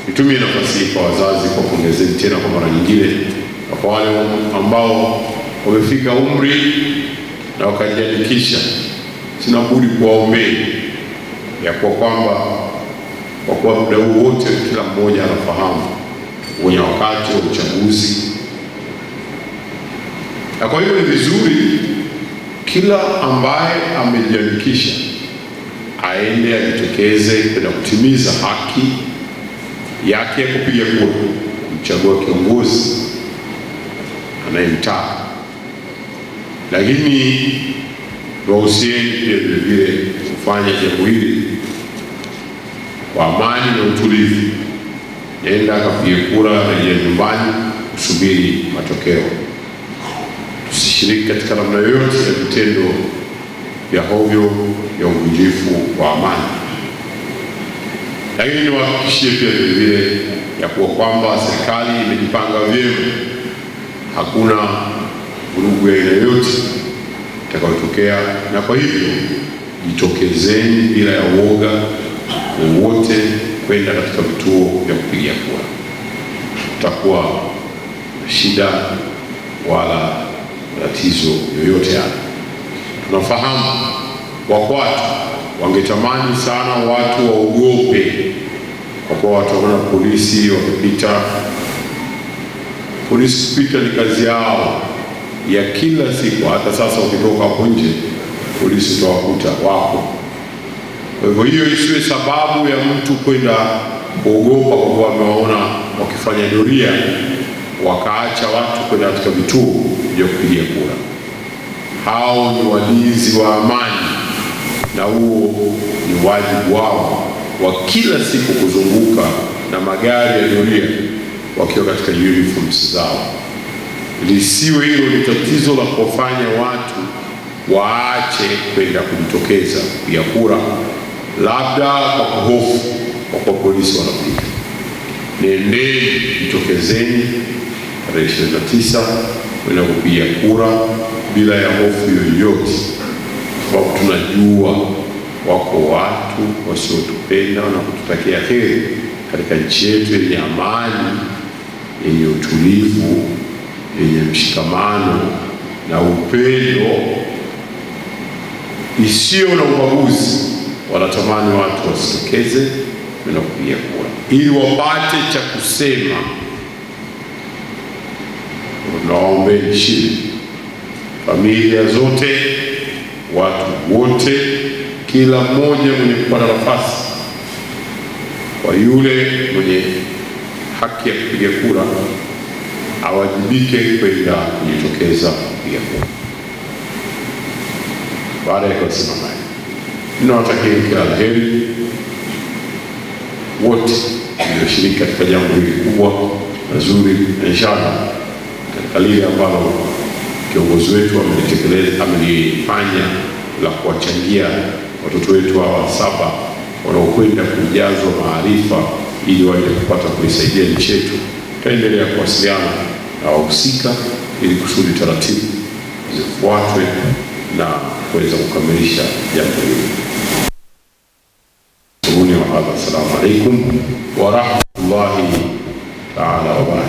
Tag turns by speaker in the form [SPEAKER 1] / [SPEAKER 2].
[SPEAKER 1] Nitumie nafasi hii kwa wazazi kwa pongezeni tena kwa mara nyingine, kwa wale ambao wamefika umri na wakajiandikisha. Sina budi kuwaombea ya kwamba kwa kuwa muda huu wote kila mmoja anafahamu kwenye wakati wa uchaguzi, na kwa hiyo ni vizuri kila ambaye amejiandikisha aende ajitokeze kwenda kutimiza haki yake ya kupiga kura, kumchagua kiongozi anayemtaka. Lakini wahusieni pia vile vile kufanya jambo hili kwa amani na utulivu. Nenda akapiga kura, rejea nyumbani kusubiri matokeo. Tusishiriki katika namna yoyote ya vitendo vya hovyo ya uvunjifu wa amani. Lakini niwahakikishie pia vile vile ya kuwa kwamba serikali imejipanga vyema. Hakuna vurugu ya aina yoyote itakayotokea, na kwa hivyo jitokezeni bila ya uoga wowote kwenda katika vituo vya kupigia kura. Tutakuwa na shida wala tatizo yoyote hapa. Tunafahamu wakwatu wangetamani sana watu waogope, kwa kuwa watu wana polisi wakipita. Polisi kupita ni kazi yao ya kila siku. Hata sasa ukitoka hapo nje polisi utawakuta wako. Kwa hivyo hiyo isiwe sababu ya mtu kwenda kuogopa kwa kuwa amewaona wakifanya doria wakaacha watu kwenda katika vituo vya kupigia kura. Hao ni walinzi wa amani, na huo ni wajibu wao wa kila siku kuzunguka na magari ya doria wakiwa katika uniforms zao. Lisiwe hilo ni tatizo la kufanya watu waache kwenda kujitokeza kupiga kura, labda kwa hofu kwa polisi wanapita. Nendeni, jitokezeni tarehe 29 kwenda kupiga kura bila ya hofu yoyote, kwa sababu tunajua wako watu wasiotupenda na kututakia heri katika nchi yetu yenye amani, yenye utulivu, yenye mshikamano na upendo isiyo na ubaguzi. Wanatamani watu wasitokeze kwenda kupiga kura ili wapate cha kusema. Tunawaombeni shida, familia zote, watu wote, kila mmoja mwenye kupata nafasi, kwa yule mwenye haki ya kupiga kura awajibike kwenda kujitokeza kupiga kura. Baada ya kusema haya, ninawatakia kila la heri wote walioshiriki katika jambo hili kubwa na zuri, na inshallah katika lile ambalo kiongozi wetu amelifanya la kuwachangia watoto wetu hawa 7 wanaokwenda kujazwa maarifa ili waje kupata kuisaidia nchi yetu. Tutaendelea kuwasiliana na wahusika ili kusudi taratibu zifuatwe na kuweza kukamilisha jambo hili. Assalamu alaikum wa rahmatullahi ta'ala wa barakatuh.